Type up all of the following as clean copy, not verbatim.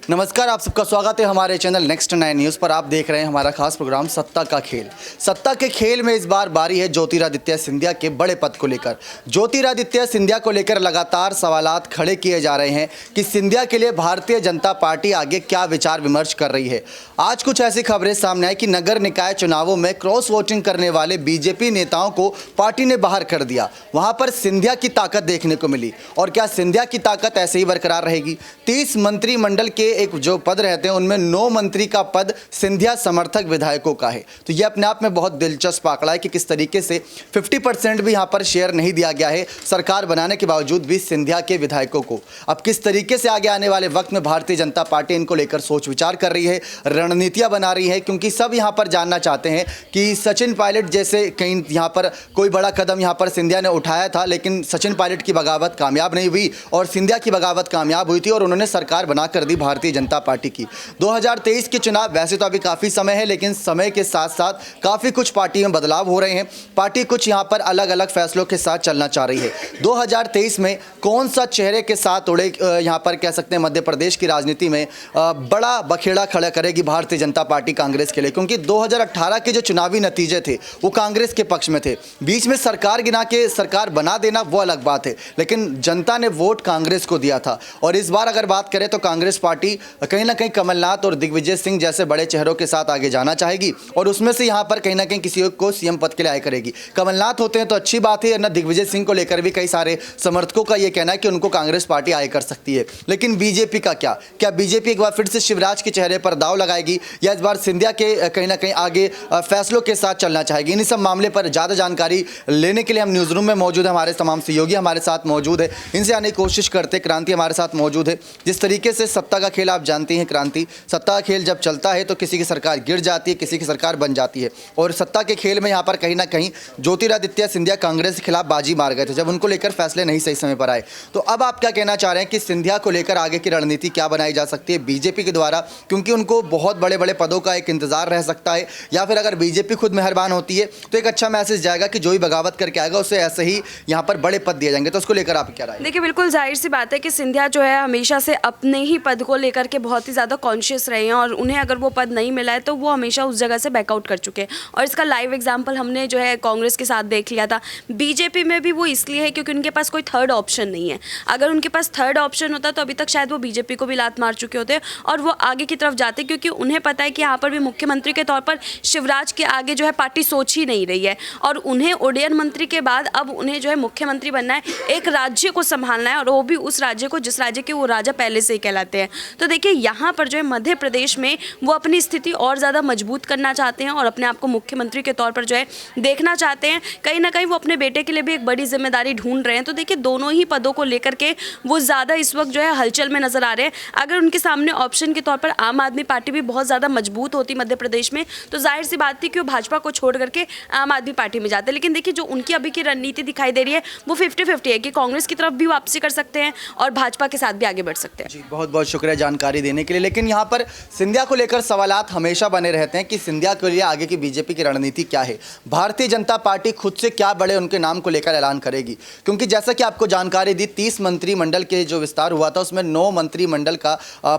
नमस्कार, आप सबका स्वागत है हमारे चैनल नेक्स्ट 9 न्यूज़ पर। आप देख रहे हैं हमारा खास प्रोग्राम सत्ता का खेल। सत्ता के खेल में इस बार बारी है ज्योतिरादित्य सिंधिया के बड़े पद को लेकर। ज्योतिरादित्य सिंधिया को लेकर लगातार सवालात खड़े किए जा रहे हैं कि सिंधिया के लिए भारतीय जनता पार्टी आगे क्या विचार विमर्श कर रही है। आज कुछ ऐसी खबरें सामने आई कि नगर निकाय चुनावों में क्रॉस वोटिंग करने वाले बीजेपी नेताओं को पार्टी ने बाहर कर दिया। वहां पर सिंधिया की ताकत देखने को मिली। और क्या सिंधिया की ताकत ऐसे ही बरकरार रहेगी? 30 मंत्रिमंडल के एक जो पद रहते हैं उनमें 9 मंत्री का पद सिंधिया समर्थक विधायकों का है। तो यह अपने आप में बहुत दिलचस्प आंकड़ा है कि किस तरीके से 50% भी यहां पर शेयर नहीं दिया गया है सरकार बनाने के बावजूद भी सिंधिया के विधायकों को। अब किस तरीके से आगे आने वाले वक्त में भारतीय जनता पार्टी इनको लेकर सोच विचार कर रही है, रणनीतियां बना रही है, क्योंकि सब यहां पर जानना चाहते हैं कि सचिन पायलट जैसे कहीं यहां पर कोई बड़ा कदम यहां पर सिंधिया ने उठाया था, लेकिन सचिन पायलट की बगावत कामयाब नहीं हुई और सिंधिया की बगावत कामयाब हुई थी और उन्होंने सरकार बनाकर दी भारतीय जनता पार्टी की। 2023 के चुनाव वैसे तो अभी काफ़ी समय है, लेकिन समय के साथ साथ काफ़ी कुछ पार्टी में बदलाव हो रहे हैं। पार्टी कुछ यहाँ पर अलग अलग फैसलों के साथ चलना चाह रही है। 2023 में कौन सा चेहरे के साथ उड़े, यहाँ पर कह सकते हैं मध्य प्रदेश की राजनीति में बड़ा बखेड़ा खड़ा करेगी भारतीय जनता पार्टी कांग्रेस के लिए, क्योंकि 2018 के जो चुनावी नतीजे थे वो कांग्रेस के पक्ष में थे। बीच में सरकार गिना के सरकार बना देना वो अलग बात है, लेकिन जनता ने वोट कांग्रेस को दिया था। और इस बार अगर बात करें तो कांग्रेस पार्टी कहीं ना कहीं कमलनाथ और दिग्विजय सिंह जैसे बड़े चेहरों के साथ आगे जाना चाहेगी और उसमें से यहां पर कहीं ना कहीं किसी को सीएम पद के लिए आय करेगी। कमलनाथ होते हैं तो अच्छी बात है, ना दिग्विजय सिंह को लेकर भी कई सारे समर्थकों का यह कहना है कि उनको कांग्रेस पार्टी आय कर सकती है। लेकिन बीजेपी का क्या बीजेपी एक बार फिर से शिवराज के चेहरे पर दाव लगाएगी या इस बार सिंधिया के कहीं ना कहीं आगे फैसलों के साथ चलना चाहेगी? इन सब मामले पर ज़्यादा जानकारी लेने के लिए हम न्यूज़ रूम में मौजूद है। हमारे तमाम सहयोगी हमारे साथ मौजूद है, इनसे आने की कोशिश करते। क्रांति हमारे साथ मौजूद है। जिस तरीके से सत्ता का खेल आप जानती हैं क्रांति, सत्ता का खेल जब चलता है तो किसी की सरकार गिर जाती है, किसी की सरकार बन जाती है। और सत्ता के खेल में यहाँ पर कहीं ना कहीं ज्योतिरादित्य सिंधिया कांग्रेस के खिलाफ बाजी मार गए थे जब उनको लेकर फैसले नहीं सही समय पर आए। तो अब आप क्या कहना चाह रहे हैं कि सिंधिया को लेकर आगे की रणनीति क्या बनाई जा सकती है बीजेपी के द्वारा, क्योंकि उनको बहुत बड़े बड़े पदों का एक इंतजार रह सकता है, या फिर अगर बीजेपी खुद मेहरबान होती है तो एक अच्छा मैसेज जाएगा कि जो भी बगावत करके आएगा उसे ऐसे ही यहाँ पर बड़े पद दिए जाएंगे। तो उसको लेकर आप क्या राय? देखिए, बिल्कुल जाहिर सी बात है कि सिंधिया जो है हमेशा से अपने ही पद को लेकर के बहुत ही ज़्यादा कॉन्शियस रहे हैं और उन्हें अगर वो पद नहीं मिला है तो वो हमेशा उस जगह से बैकआउट कर चुके हैं। और इसका लाइव एग्जांपल हमने जो है कांग्रेस के साथ देख लिया था। बीजेपी में भी वो इसलिए है क्योंकि उनके पास कोई थर्ड ऑप्शन नहीं है। अगर उनके पास थर्ड ऑप्शन होता तो अभी तक शायद वो बीजेपी को भी लात मार चुके होते और वो आगे की तरफ जाते, क्योंकि उन्हें पता है कि यहाँ पर भी मुख्यमंत्री के तौर पर शिवराज के आगे जो है पार्टी सोच ही नहीं रही है और उन्हें उड्डयन मंत्री के बाद अब उन्हें जो है मुख्यमंत्री बनना है, एक राज्य को संभालना है और वो भी उस राज्य को जिस राज्य के वो राजा पहले से ही कहलाते हैं। तो देखिए, यहाँ पर जो है मध्य प्रदेश में वो अपनी स्थिति और ज़्यादा मजबूत करना चाहते हैं और अपने आप को मुख्यमंत्री के तौर पर जो है देखना चाहते हैं। कहीं ना कहीं वो अपने बेटे के लिए भी एक बड़ी जिम्मेदारी ढूंढ रहे हैं। तो देखिए, दोनों ही पदों को लेकर के वो ज़्यादा इस वक्त जो है हलचल में नजर आ रहे हैं। अगर उनके सामने ऑप्शन के तौर पर आम आदमी पार्टी भी बहुत ज़्यादा मजबूत होती मध्य प्रदेश में तो जाहिर सी बात थी कि वो भाजपा को छोड़ करके आम आदमी पार्टी में जाते। लेकिन देखिए, जो उनकी अभी की रणनीति दिखाई दे रही है वो 50-50 है कि कांग्रेस की तरफ भी वापसी कर सकते हैं और भाजपा के साथ भी आगे बढ़ सकते हैं। जी, बहुत बहुत शुक्रिया जानकारी देने के लिए। लेकिन यहाँ पर सिंधिया को लेकर सवालात हमेशा बने रहते हैं कि सिंधिया के लिए आगे की बीजेपी की रणनीति क्या है, भारतीय जनता पार्टी खुद से क्या बड़े उनके नाम को लेकर ऐलान करेगी। क्योंकि जैसा कि आपको जानकारी दी, 30 मंत्रिमंडल के जो विस्तार हुआ था उसमें 9 मंत्रिमंडल का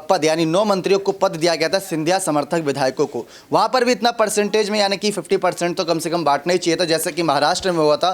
पद यानी 9 मंत्रियों को पद दिया गया था सिंधिया समर्थक विधायकों को। वहाँ पर भी इतना परसेंटेज में यानी कि 50% तो कम से कम बांटना ही चाहिए था, जैसा कि महाराष्ट्र में हुआ था।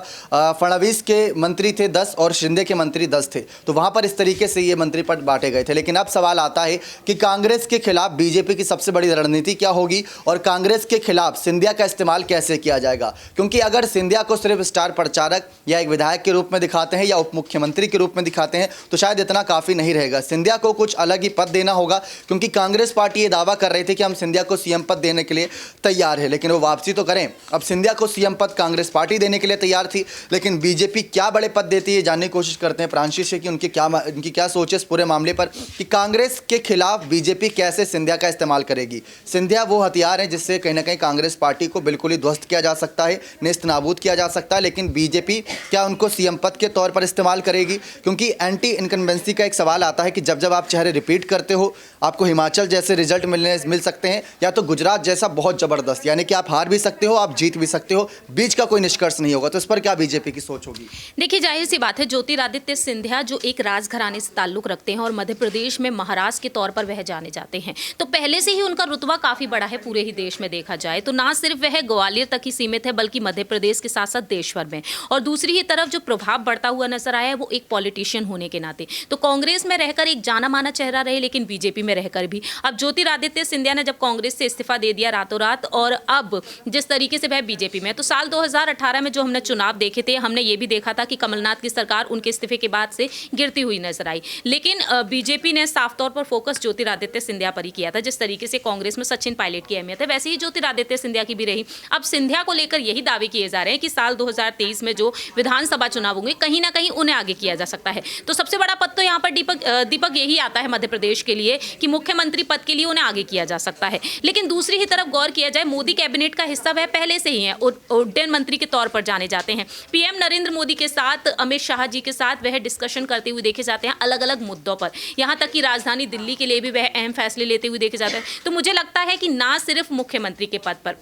फडणवीस के मंत्री थे 10 और शिंदे के मंत्री 10 थे, तो वहाँ पर इस तरीके से ये मंत्री पद बांटे गए थे। लेकिन अब सवाल आता है कि कांग्रेस के खिलाफ बीजेपी की सबसे बड़ी रणनीति क्या होगी और कांग्रेस के खिलाफ सिंधिया का इस्तेमाल कैसे किया जाएगा। क्योंकि अगर सिंधिया को सिर्फ स्टार प्रचारक या एक विधायक के रूप में दिखाते हैं या उप मुख्यमंत्री के रूप में दिखाते हैं तो शायद इतना काफ़ी नहीं रहेगा। सिंधिया को कुछ अलग ही पद देना होगा, क्योंकि कांग्रेस पार्टी ये दावा कर रही थी कि हम सिंधिया को सीएम पद देने के लिए तैयार है, लेकिन वो वापसी तो करें। अब सिंधिया को सीएम पद कांग्रेस पार्टी देने के लिए तैयार थी, लेकिन बीजेपी क्या बड़े पद देती है जानने की कोशिश करते हैं प्रांशी से कि उनकी क्या सोच है इस पूरे मामले पर कि कांग्रेस के खिलाफ बीजेपी कैसे सिंधिया का इस्तेमाल करेगी। सिंधिया वो हथियार है जिससे कहीं ना कहीं कांग्रेस पार्टी को बिल्कुल ही ध्वस्त किया जा सकता है, नेस्त नाबूद किया जा सकता है। लेकिन बीजेपी क्या उनको सीएम पद के तौर पर इस्तेमाल करेगी? क्योंकि एंटी इनकम्बेंसी का एक सवाल आता है कि जब जब आप चेहरे रिपीट करते हो आपको हिमाचल जैसे रिजल्ट मिल सकते हैं या तो गुजरात जैसा बहुत ज़बरदस्त, यानी कि आप हार भी सकते हो आप जीत भी सकते हो, बीच का कोई निष्कर्ष नहीं होगा। तो इस पर क्या बीजेपी की सोच होगी? देखिए, जाहिर सी बात है ज्योतिरादित्य सिंधिया जो एक राजघराने से ताल्लुक रखते हैं और मध्य प्रदेश में महाराष्ट्र के तौर पर वह जाने जाते हैं। तो पहले से ही उनका रुतबा काफ़ी बड़ा है पूरे ही देश में देखा जाए तो। ना सिर्फ वह ग्वालियर तक ही सीमित है बल्कि मध्य प्रदेश के साथ साथ देश भर में। और दूसरी ही तरफ जो प्रभाव बढ़ता हुआ नजर आया है वो एक पॉलिटिशियन होने के नाते। तो कांग्रेस में रहकर एक जाना माना चेहरा रहे, लेकिन बीजेपी में रहकर भी अब ज्योतिरादित्य सिंधिया ने जब कांग्रेस से इस्तीफा दे दिया रातों रात, और अब जिस तरीके से वह बीजेपी में, तो साल 2018 में जो हमने चुनाव देखे थे, हमने ये भी देखा था कि कमलनाथ की सरकार उनके इस्तीफे के बाद से गिरती हुई नजर आई। लेकिन बीजेपी ने साफ तौर पर फोकस ज्योतिरादित्य सिंधिया पर ही किया था। जिस तरीके से कांग्रेस में सचिन पायलट की अहमियत है, वैसे ही ज्योतिरादित्य सिंधिया की भी रही। अब सिंधिया को लेकर यही दावे किए जा रहे हैं कि साल 2023 में जो विधानसभा चुनाव होंगे कहीं ना कहीं उन्हें आगे किया जा सकता है। तो सबसे बड़ा पद तो यहाँ पर दीपक यही आता है मध्य प्रदेश के लिए कि मुख्यमंत्री पद के लिए उन्हें आगे किया जा सकता है। लेकिन दूसरी ही तरफ गौर किया जाए, मोदी कैबिनेट का हिस्सा वह पहले से ही है, उड्डयन मंत्री के तौर पर जाने जाते हैं। पीएम नरेंद्र मोदी के साथ, अमित शाह जी के साथ वह डिस्कशन करते हुए देखे जाते हैं अलग अलग मुद्दों पर। यहाँ तक कि राजधानी दिल्ली के लिए भी वह अहम फैसले लेते हुए देखे जाते हैं। तो मुझे लगता है कि ना सिर्फ मुख्यमंत्री के पद पर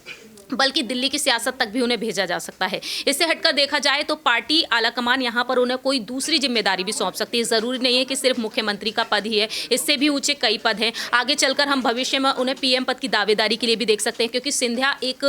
बल्कि दिल्ली की सियासत तक भी उन्हें भेजा जा सकता है। इससे हटकर देखा जाए तो पार्टी आलाकमान यहाँ पर उन्हें कोई दूसरी जिम्मेदारी भी सौंप सकती है। ज़रूरी नहीं है कि सिर्फ मुख्यमंत्री का पद ही है, इससे भी ऊंचे कई पद हैं। आगे चलकर हम भविष्य में उन्हें पीएम पद की दावेदारी के लिए भी देख सकते हैं, क्योंकि सिंधिया एक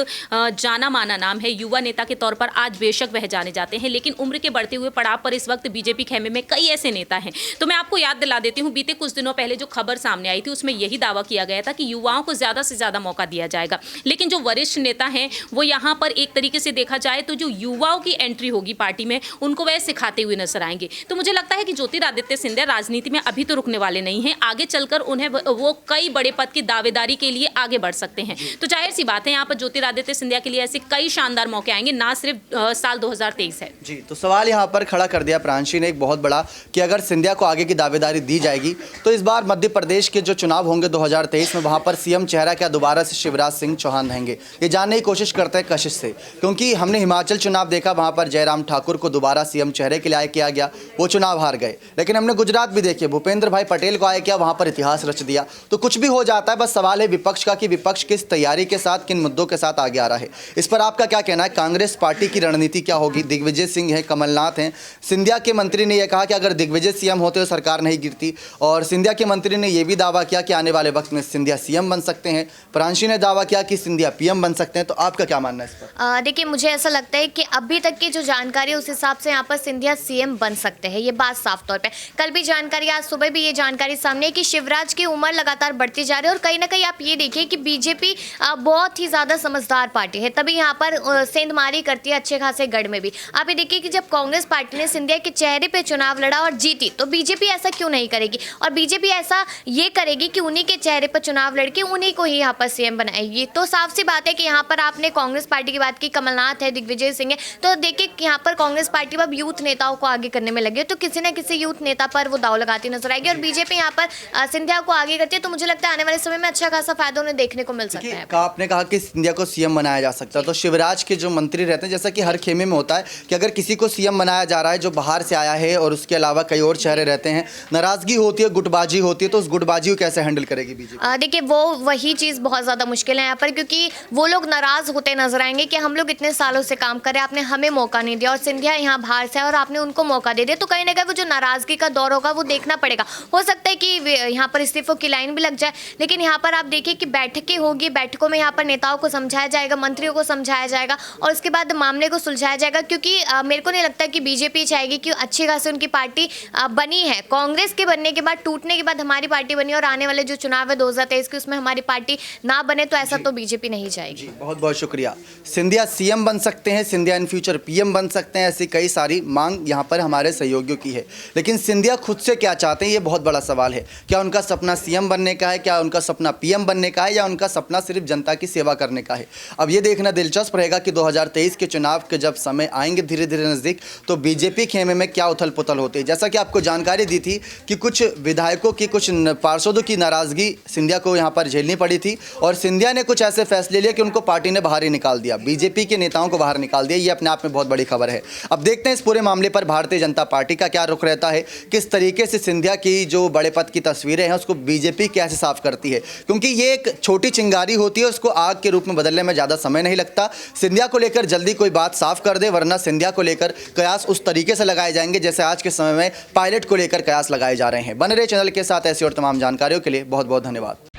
जाना माना नाम है। युवा नेता के तौर पर आज बेशक वह जाने जाते हैं, लेकिन उम्र के बढ़ते हुए पड़ाव पर इस वक्त बीजेपी खेमे में कई ऐसे नेता हैं। तो मैं आपको याद दिला देती हूँ, बीते कुछ दिनों पहले जो खबर सामने आई थी उसमें यही दावा किया गया था कि युवाओं को ज़्यादा से ज़्यादा मौका दिया जाएगा। लेकिन जो वरिष्ठ नेता हैं वो यहाँ पर एक तरीके से देखा जाए तो जो युवाओं की एंट्री होगी पार्टी में, उनको वह सिखाते हुए नजर आएंगे। तो मुझे लगता है कि ज्योतिरादित्य सिंधिया राजनीति में अभी तो रुकने वाले नहीं हैं। आगे चलकर उन्हें वो कई बड़े पद की दावेदारी के लिए आगे बढ़ सकते हैं। तो जाहिर सी बात है यहाँ पर ज्योतिरादित्य सिंधिया के लिए ऐसे कई शानदार मौके आएंगे, ना सिर्फ साल 2023 है। जी, तो सवाल यहाँ पर खड़ा कर दिया प्रांशी ने एक बहुत बड़ा कि अगर सिंधिया को आगे की दावेदारी दी जाएगी तो इस बार मध्य प्रदेश के जो चुनाव होंगे 2023 में, वहाँ पर सीएम चेहरा क्या दोबारा से शिवराज सिंह चौहान रहेंगे? ये जानने की कोशिश करते हैं कशिश से, क्योंकि हमने हिमाचल चुनाव देखा, वहाँ पर जयराम ठाकुर को दोबारा सीएम चेहरे के लिए आय किया गया, वो चुनाव हार गए। लेकिन हमने गुजरात भी देखिए, भूपेंद्र भाई पटेल को आय किया, वहाँ पर इतिहास रच दिया। तो कुछ भी हो जाता है, बस सवाल है विपक्ष का कि विपक्ष किस तैयारी के साथ, किन मुद्दों के साथ आगे आ रहा है। इस पर आपका क्या कहना है? कांग्रेस पार्टी की रणनीति क्या होगी? दिग्विजय सिंह है, कमलनाथ हैं, सिंधिया के मंत्री ने यह कहा कि अगर दिग्विजय सीएम होते तो सरकार नहीं गिरती, और सिंधिया के मंत्री ने यह भी दावा किया कि आने वाले वक्त में सिंधिया सीएम बन सकते हैं। प्रांशी ने दावा किया कि सिंधिया पीएम बन सकते हैं। तो आपका क्या मानना है इस पर? देखिए, मुझे ऐसा लगता है कि अभी तक की जो जानकारी है उस हिसाब से यहाँ पर सिंधिया सीएम बन सकते हैं, ये बात साफ तौर पे। कल भी जानकारी, आज सुबह भी ये जानकारी सामने है कि शिवराज की उम्र लगातार बढ़ती जा रही है, और कहीं ना कहीं आप ये देखिए कि बीजेपी बहुत ही ज़्यादा समझदार पार्टी है, तभी यहाँ पर सेंधमारी करती है अच्छे खासे गढ़ में भी। आप ये देखिए कि जब कांग्रेस पार्टी ने सिंधिया के चेहरे पर चुनाव लड़ा और जीती, तो बीजेपी ऐसा क्यों नहीं करेगी? और बीजेपी ऐसा ये करेगी कि उन्हीं के चेहरे पर चुनाव लड़के उन्हीं को ही यहाँ पर सीएम बनाएगी। तो साफ सी बात है कि यहाँ पर आपने कांग्रेस पार्टी की बात की, कमलनाथ है, दिग्विजय सिंह है, तो देखिए यहाँ पर कांग्रेस पार्टी अब यूथ नेताओं को आगे करने में लगे, तो किसी न किसी यूथ नेता पर वो दाव लगाती नजर आएगी। और बीजेपी यहाँ पर सिंधिया को आगे करती है, तो मुझे लगता है आने वाले समय में अच्छा खासा फायदा उन्हें देखने को मिल सकता है। आपने कहा कि सिंधिया को सीएम बनाया जा सकता है, तो शिवराज के जो मंत्री रहते हैं, जैसा कि हर खेमे में होता है कि अगर किसी को सीएम बनाया जा रहा है जो बाहर से आया है और उसके अलावा कई और चेहरे रहते हैं, नाराजगी होती है, गुटबाजी होती है, तो उस गुटबाजी को कैसे हैंडल करेगी बीजेपी? देखिए, वो वही चीज़ बहुत ज़्यादा मुश्किल है यहाँ पर, क्योंकि वो लोग नाराज होते नजर आएंगे कि हम लोग इतने सालों से काम कर रहे हैं, आपने हमें मौका नहीं दिया, और सिंधिया यहाँ बाहर से है और आपने उनको मौका दे दिया। तो कहीं ना कहीं वो जो नाराजगी का दौर होगा वो देखना पड़ेगा। हो सकता है कि यहाँ पर इस्तीफों की लाइन भी लग जाए, लेकिन यहाँ पर आप देखिए कि बैठकें होगी, बैठकों में यहाँ पर नेताओं को समझाया जाएगा, मंत्रियों को समझाया जाएगा, और उसके बाद मामले को सुलझाया जाएगा। क्योंकि मेरे को नहीं लगता कि बीजेपी चाहेगी कि अच्छी खासी उनकी पार्टी बनी है, कांग्रेस के बनने के बाद, टूटने के बाद हमारी पार्टी बनी, और आने वाले जो चुनाव है 2023 के, उसमें हमारी पार्टी ना बने, तो ऐसा तो बीजेपी नहीं चाहेगी। बहुत बहुत शुक्रिया। सिंधिया सीएम बन सकते हैं, सिंधिया इन फ्यूचर पीएम बन सकते हैं, ऐसी कई सारी मांग यहाँ पर हमारे सहयोगियों की है। लेकिन सिंधिया खुद से क्या चाहते हैं, ये बहुत बड़ा सवाल है। क्या उनका सपना सीएम बनने का है, क्या उनका सपना पीएम बनने का है, या उनका सपना सिर्फ जनता की सेवा करने का है? अब ये देखना दिलचस्प रहेगा कि 2023 के चुनाव के जब समय आएंगे धीरे धीरे नज़दीक, तो बीजेपी खेमे में क्या उथल पुथल होती है। जैसा कि आपको जानकारी दी थी कि कुछ विधायकों की, कुछ पार्षदों की नाराज़गी सिंधिया को यहाँ पर झेलनी पड़ी थी, और सिंधिया ने कुछ ऐसे फैसले लिए कि उनको पार्टी ने बाहर ही निकाल दिया, बीजेपी के नेताओं को बाहर निकाल दिया। ये अपने आप में बहुत बड़ी खबर है। अब देखते हैं इस पूरे मामले पर भारतीय जनता पार्टी का क्या रुख रहता है, किस तरीके से सिंधिया की जो बड़े पद की तस्वीरें हैं उसको बीजेपी कैसे साफ करती है, क्योंकि ये एक छोटी चिंगारी होती है, उसको आग के रूप में बदलने में ज़्यादा समय नहीं लगता। सिंधिया को लेकर जल्दी कोई बात साफ कर दे, वरना सिंधिया को लेकर कयास उस तरीके से लगाए जाएंगे जैसे आज के समय में पायलट को लेकर कयास लगाए जा रहे हैं। बने रहे चैनल के साथ, ऐसी और तमाम जानकारियों के लिए बहुत बहुत धन्यवाद।